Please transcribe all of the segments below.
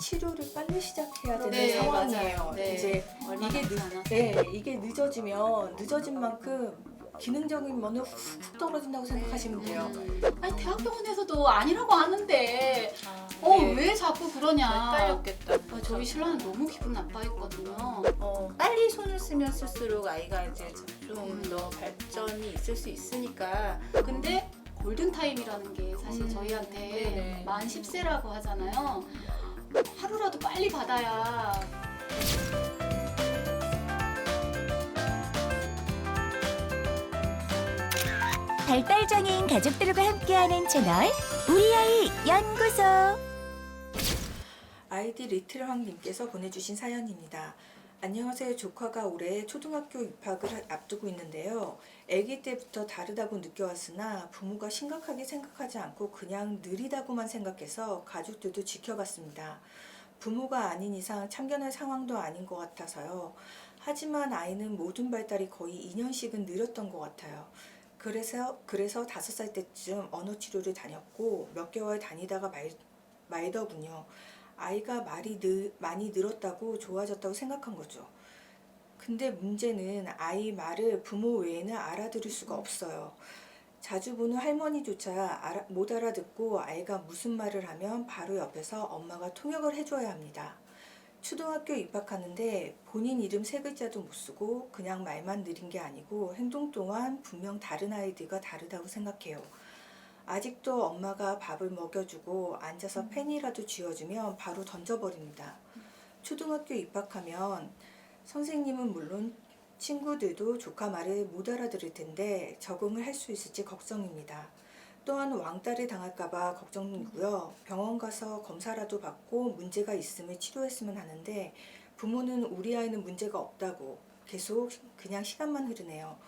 치료를 빨리 시작해야 되는 네, 상황이에요. 맞아요. 네. 이제 얼마 남지 않았어요. 이게 늦어지면 늦어진 만큼 기능적인 면은 훅 떨어진다고 생각하시면 돼요. 아니 대학병원에서도 아니라고 하는데 네. 왜 자꾸 그러냐. 헷갈렸겠다. 저희 신랑은 너무 기분 나빠했거든요. 빨리 손을 쓰면 쓸수록 아이가 이제 좀 더 발전이 있을 수 있으니까. 근데 골든타임이라는 게 사실 저희한테 네네. 만 10세라고 하잖아요. 하루라도 빨리 받아야. 발달장애인 가족들과 함께하는 채널 우리 아이 연구소. 아이디 리틀황님께서 보내주신 사연입니다. 안녕하세요. 조카가 올해 초등학교 입학을 앞두고 있는데요. 아기 때부터 다르다고 느껴왔으나 부모가 심각하게 생각하지 않고 그냥 느리다고만 생각해서 가족들도 지켜봤습니다. 부모가 아닌 이상 참견할 상황도 아닌 것 같아서요. 하지만 아이는 모든 발달이 거의 2년씩은 느렸던 것 같아요. 그래서 5살 때쯤 언어치료를 다녔고 몇 개월 다니다가 말더군요. 아이가 말이 많이 늘었다고 좋아졌다고 생각한 거죠. 근데 문제는 아이 말을 부모 외에는 알아들을 수가 없어요. 자주 보는 할머니조차 못 알아듣고 아이가 무슨 말을 하면 바로 옆에서 엄마가 통역을 해줘야 합니다. 초등학교 입학하는데 본인 이름 3글자도 못 쓰고 그냥 말만 느린 게 아니고 행동 또한 분명 다른 아이들과 다르다고 생각해요. 아직도 엄마가 밥을 먹여주고 앉아서 펜이라도 쥐어주면 바로 던져버립니다. 초등학교 입학하면 선생님은 물론 친구들도 조카 말을 못 알아들을 텐데 적응을 할 수 있을지 걱정입니다. 또한 왕따를 당할까봐 걱정이고요. 병원 가서 검사라도 받고 문제가 있으면 치료했으면 하는데 부모는 우리 아이는 문제가 없다고 계속 그냥 시간만 흐르네요.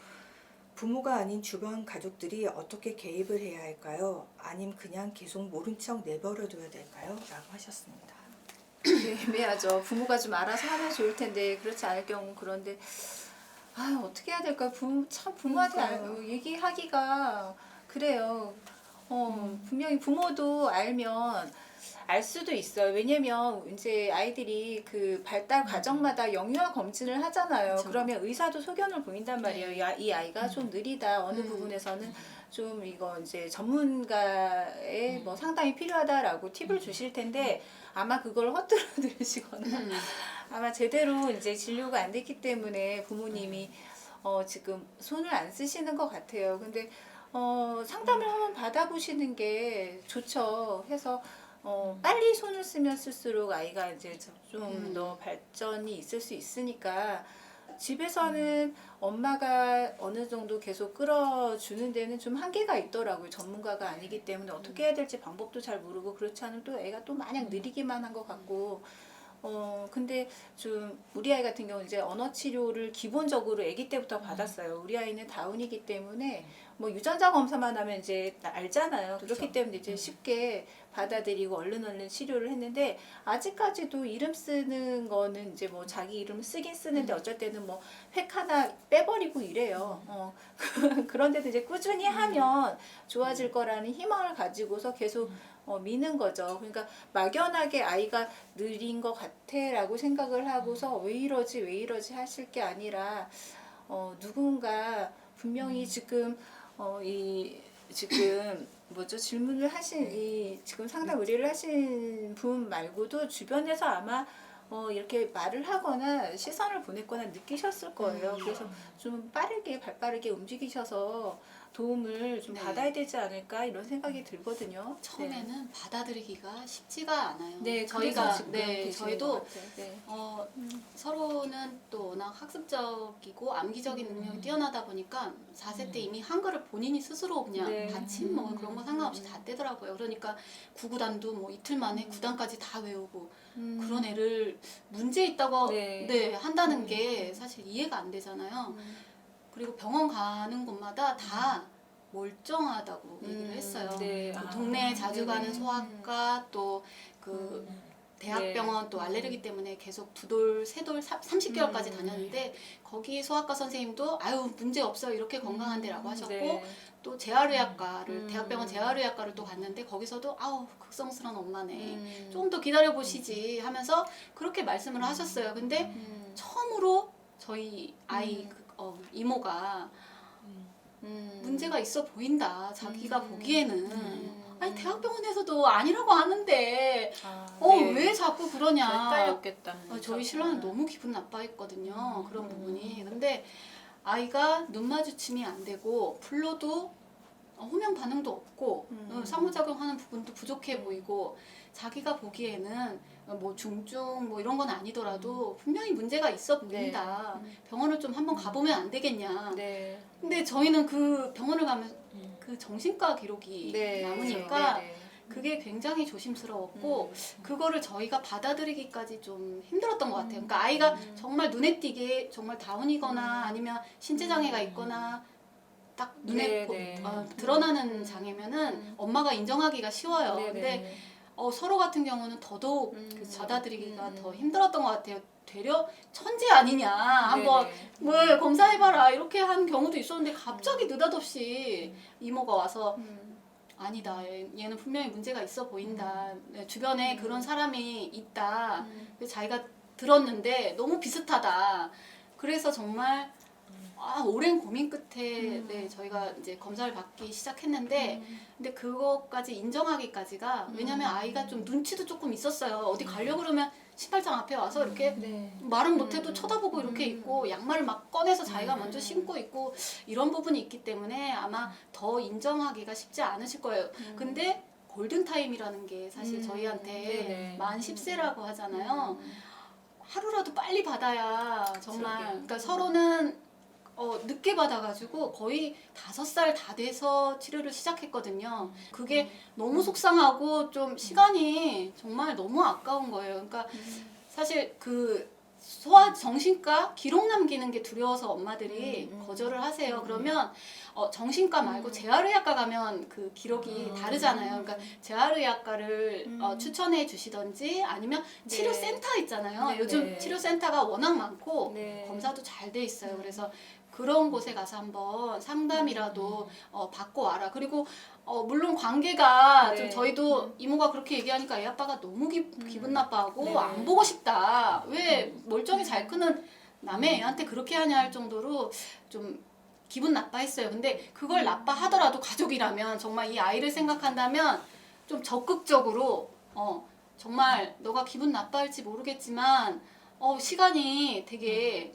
부모가 아닌 주변 가족들이 어떻게 개입을 해야 할까요? 아님 그냥 계속 모른 척 내버려둬야 될까요? 라고 하셨습니다. 애매하죠. 부모가 좀 알아서 하면 좋을 텐데 그렇지 않을 경우. 그런데 어떻게 해야 될까요? 부모한테 얘기하기가 그래요. 분명히 부모도 알면 알 수도 있어요. 왜냐면 이제 아이들이 그 발달 과정마다 영유아 검진을 하잖아요. 그쵸. 그러면 의사도 소견을 보인단 말이에요. 이 아이가 좀 느리다. 어느 부분에서는 좀 이거 이제 전문가의 뭐 상담이 필요하다라고 팁을 주실 텐데 아마 그걸 허투루 들으시거나 아마 제대로 이제 진료가 안 됐기 때문에 부모님이 지금 손을 안 쓰시는 것 같아요. 근데 상담을 한번 받아보시는 게 좋죠. 해서 빨리 손을 쓰면 쓸수록 아이가 이제 좀 더 발전이 있을 수 있으니까 집에서는 엄마가 어느 정도 계속 끌어주는 데는 좀 한계가 있더라고요. 전문가가 아니기 때문에 어떻게 해야 될지 방법도 잘 모르고 그렇지 않으면 또 애가 또 마냥 느리기만 한 것 같고 근데 좀 우리 아이 같은 경우는 이제 언어 치료를 기본적으로 아기 때부터 받았어요. 우리 아이는 다운이기 때문에 뭐 유전자 검사만 하면 이제 알잖아요. 그렇기 때문에 이제 쉽게 받아들이고 얼른 치료를 했는데 아직까지도 이름 쓰는 거는 이제 뭐 자기 이름을 쓰긴 쓰는데 어쩔 때는 뭐 획 하나 빼버리고 이래요. 그런데도 이제 꾸준히 하면 좋아질 거라는 희망을 가지고서 계속 미는 거죠. 그러니까 막연하게 아이가 느린 것 같아라고 생각을 하고서 왜 이러지 하실 게 아니라 누군가 분명히 지금 지금 뭐죠 질문을 하신 지금 상담 의뢰를 하신 분 말고도 주변에서 아마 이렇게 말을 하거나 시선을 보냈거나 느끼셨을 거예요. 그래서 좀 발빠르게 움직이셔서 도움을 좀 받아야 되지 않을까 이런 생각이 들거든요. 처음에는 받아들이기가 쉽지가 않아요. 네, 저희가 그래서 지금 계시는 저희도 것 같아요. 네. 서로는 또 워낙 학습적이고 암기적인 능력이 뛰어나다 보니까 4세 때 이미 한글을 본인이 스스로 그냥 네. 받침 뭐 그런 거 상관없이 다 떼더라고요. 그러니까 구구단도 뭐 이틀 만에 9단까지 다 외우고 그런 애를 문제 있다고 네. 한다는 게 사실 이해가 안 되잖아요. 그리고 병원 가는 곳마다 다 멀쩡하다고 얘기를 했어요. 네. 그 동네에 자주 네네. 가는 소아과 또 그 대학병원 또 알레르기 때문에 계속 2돌, 3돌, 30개월까지 다녔는데 거기 소아과 선생님도 아유 문제 없어요 이렇게 건강한데라고 하셨고 네. 또 재활의학과를 대학병원 재활의학과를 또 갔는데 거기서도 아우 극성스러운 엄마네. 좀 더 기다려 보시지 하면서 그렇게 말씀을 하셨어요. 근데 처음으로 저희 아이 이모가 문제가 있어 보인다. 자기가 보기에는 아니 대학병원에서도 아니라고 하는데 네. 왜 자꾸 그러냐. 헷갈렸겠다. 저희 신랑은 너무 기분 나빠했거든요. 그런 부분이. 근데 아이가 눈 마주침이 안 되고 불러도 호명 반응도 없고 상호작용하는 부분도 부족해 보이고 자기가 보기에는 뭐 중증 뭐 이런 건 아니더라도 분명히 문제가 있어 보인다. 병원을 좀 한번 가보면 안 되겠냐. 네. 근데 저희는 그 병원을 가면 그 정신과 기록이 네. 남으니까 네. 그게 굉장히 조심스러웠고 그거를 저희가 받아들이기까지 좀 힘들었던 것 같아요. 그러니까 아이가 정말 눈에 띄게 정말 다운이거나 아니면 신체장애가 있거나 딱 눈에 드러나는 장애면은 엄마가 인정하기가 쉬워요. 근데 서로 같은 경우는 더더욱 받아들이기가 더 힘들었던 것 같아요. 되려 천재 아니냐 한번 뭘 검사해봐라 이렇게 한 경우도 있었는데 갑자기 느닷없이 이모가 와서 아니다. 얘는 분명히 문제가 있어 보인다. 주변에 그런 사람이 있다. 그래서 자기가 들었는데 너무 비슷하다. 그래서 정말 오랜 고민 끝에 저희가 이제 검사를 받기 시작했는데 근데 그것까지 인정하기까지가 왜냐면 아이가 좀 눈치도 조금 있었어요. 어디 가려고 그러면 신발장 앞에 와서 이렇게 말은 못해도 쳐다보고 이렇게 있고 양말을 막 꺼내서 자기가 먼저 신고 있고 이런 부분이 있기 때문에 아마 더 인정하기가 쉽지 않으실 거예요. 근데 골든타임이라는 게 사실 저희한테 만 10세라고 하잖아요. 하루라도 빨리 받아야 정말 그러니까 서로는 늦게 받아가지고 거의 5살 다 돼서 치료를 시작했거든요. 그게 너무 속상하고 좀 시간이 정말 너무 아까운 거예요. 그러니까 사실 그 정신과 기록 남기는 게 두려워서 엄마들이 거절을 하세요. 그러면 정신과 말고 재활의학과 가면 그 기록이 다르잖아요. 그러니까 재활의학과를 추천해 주시던지 아니면 치료센터 있잖아요. 요즘 치료센터가 워낙 많고 검사도 잘 돼 있어요. 그래서 그런 곳에 가서 한번 상담이라도 받고 와라. 그리고 물론 관계가 좀 저희도 이모가 그렇게 얘기하니까 애 아빠가 너무 기분 나빠하고 안 보고 싶다. 왜 멀쩡히 잘 크는 남의 애한테 그렇게 하냐 할 정도로 좀 기분 나빠했어요. 근데 그걸 나빠하더라도 가족이라면 정말 이 아이를 생각한다면 좀 적극적으로 정말 너가 기분 나빠할지 모르겠지만 시간이 되게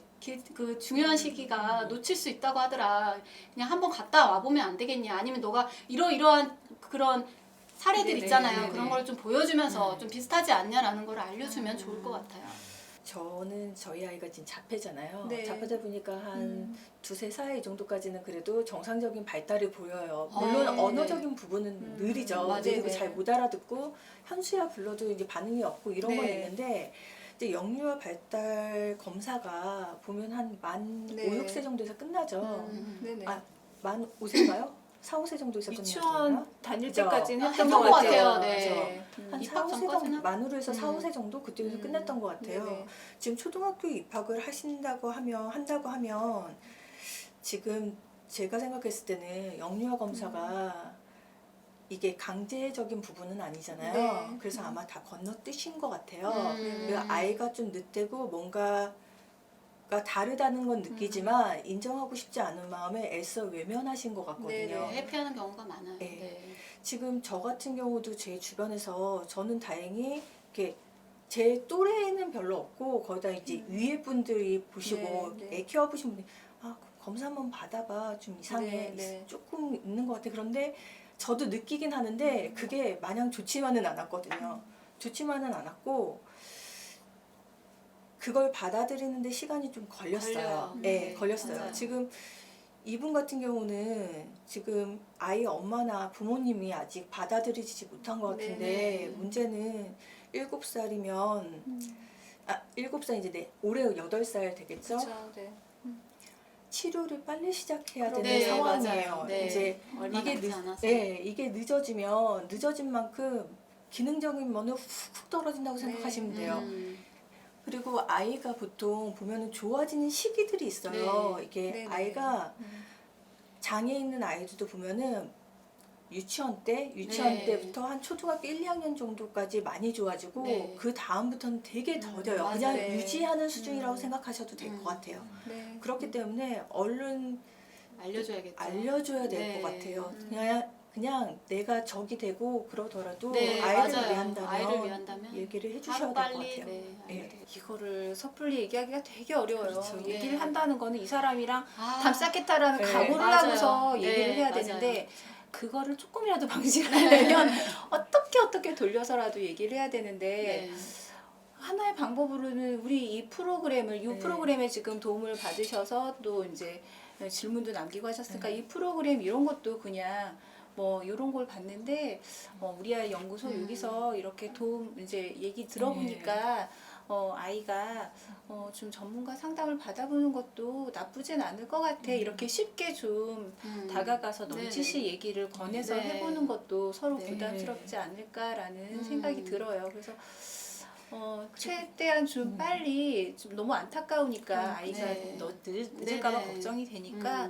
그 중요한 시기가 놓칠 수 있다고 하더라. 그냥 한번 갔다 와보면 안 되겠냐. 아니면 너가 이러이러한 그런 사례들 있잖아요. 그런 걸 좀 보여주면서 좀 비슷하지 않냐라는 걸 알려주면 좋을 것 같아요. 저는 저희 아이가 지금 자폐잖아요. 네. 자폐다 보니까 한 2세 사이 정도까지는 그래도 정상적인 발달이 보여요. 물론 언어적인 부분은 느리죠. 맞아요. 느리고 잘 못 알아듣고 현수야 불러도 이제 반응이 없고 이런 건 있는데 이제 영유아 발달 검사가 보면 한 만 5, 6세 정도에서 끝나죠. 만 5세인가요? 4, 5세 정도에서 유치원 끝나요? 다닐 그죠? 때까지는 했던 했던 것 것 같아요. 같아요. 네. 한 4, 입학 5세 전까지는? 정도, 만으로 해서 4, 5세 정도 그때에서 끝냈던 것 같아요. 네네. 지금 초등학교 입학을 한다고 하면 지금 제가 생각했을 때는 영유아 검사가 이게 강제적인 부분은 아니잖아요. 그래서 아마 다 건너뛰신 것 같아요. 그리고 아이가 좀 늦대고 뭔가가 다르다는 건 느끼지만 인정하고 싶지 않은 마음에 애써 외면하신 것 같거든요. 회피하는 경우가 많아요. 지금 저 같은 경우도 제 주변에서 저는 다행히 이렇게 제 또래는 별로 없고 거기다 이제 위에 분들이 보시고 애 키워보신 분들이 검사 한번 받아봐 좀 이상해 조금 있는 것 같아. 그런데 저도 느끼긴 하는데 그게 마냥 좋지만은 않았거든요. 좋지만은 않았고 그걸 받아들이는데 시간이 좀 걸렸어요. 걸렸어요. 맞아요. 지금 이분 같은 경우는 지금 아이 엄마나 부모님이 아직 받아들이지 못한 것 같은데 문제는 7살이면 7살 이제 올해 8살 되겠죠? 치료를 빨리 시작해야 되는 상황이에요. 맞아요. 이제 얼마 남지 않아서. 이게 늦어진 만큼 기능적인 면은 훅 떨어진다고 생각하시면 돼요. 그리고 아이가 보통 보면은 좋아지는 시기들이 있어요. 이게 아이가 장애 있는 아이들도 보면은 유치원 네. 때부터 한 초등학교 1, 2학년 정도까지 많이 좋아지고 네. 그 다음부터는 되게 더뎌요. 맞아요. 그냥 네. 유지하는 수준이라고 생각하셔도 될 것 음. 같아요. 네. 그렇기 때문에 얼른 알려줘야겠죠. 알려줘야 될 네. 것 같아요. 그냥 내가 적이 되고 그러더라도 네, 아이를 맞아요. 위한다면 아이를 위한다면 얘기를 해주셔야 하루 될 것 빨리 같아요. 네, 네. 알려야 되겠죠. 이거를 섣불리 얘기하기가 되게 어려워요. 그렇죠. 얘기를 네. 한다는 거는 이 사람이랑 아, 담쌓겠다라는 네. 각오를 맞아요. 하고서 얘기를 네, 해야 맞아요. 되는데 그거를 조금이라도 방지하려면 어떻게 돌려서라도 얘기를 해야 되는데 네. 하나의 방법으로는 우리 이 프로그램을 이 네. 프로그램에 지금 도움을 받으셔서 또 이제 질문도 남기고 하셨으니까 네. 이 프로그램 이런 것도 그냥 뭐 이런 걸 봤는데 우리 아이 연구소 여기서 이렇게 도움 이제 얘기 들어보니까 아이가 좀 전문가 상담을 받아보는 것도 나쁘진 않을 것 같아. 이렇게 쉽게 좀 다가가서 넌지시 네네. 얘기를 권해서 네. 해보는 것도 서로 네. 부담스럽지 않을까라는 생각이 들어요. 그래서 최대한 좀 음. 빨리 좀 너무 안타까우니까 아이가 네. 늦을까봐 네네. 걱정이 되니까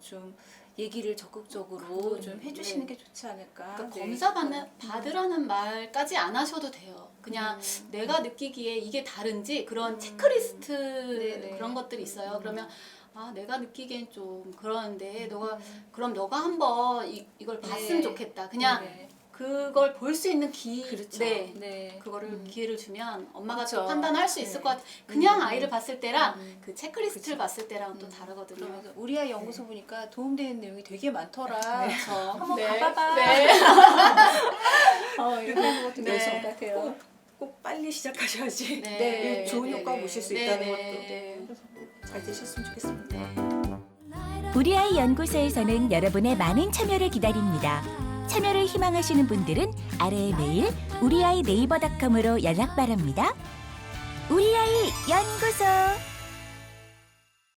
좀 얘기를 적극적으로 좀 해주시는 게 좋지 않을까. 그러니까 네. 검사 받으라는 말까지 안 하셔도 돼요. 그냥 내가 느끼기에 이게 다른지 그런 체크리스트 네네. 그런 것들이 있어요. 그러면 내가 느끼기엔 좀 그러는데 그럼 너가 한번 이걸 봤으면 네. 좋겠다. 그냥 네. 그걸 볼 수 있는 그렇죠. 네. 네. 그거를 기회를 주면 엄마가 그쵸. 또 판단할 수 있을 네. 것 같아. 그냥 아이를 봤을 때랑 그 체크리스트를 그쵸. 봤을 때랑 또 다르거든요. 그러면서 우리 아이 연구소 보니까 도움되는 내용이 되게 많더라. 그렇죠. 한번 네. 가봐봐. 네. 이렇게 하는 것도 네. 좋을 것 같아요. 꼭 빨리 시작하셔야지 네. 좋은 네, 효과 네. 보실 수 네, 있다는 네. 것도 네. 잘 되셨으면 좋겠습니다. 우리 아이 연구소에서는 여러분의 많은 참여를 기다립니다. 참여를 희망하시는 분들은 아래의 메일 우리아이네이버닷컴으로 연락 바랍니다. 우리 아이 연구소.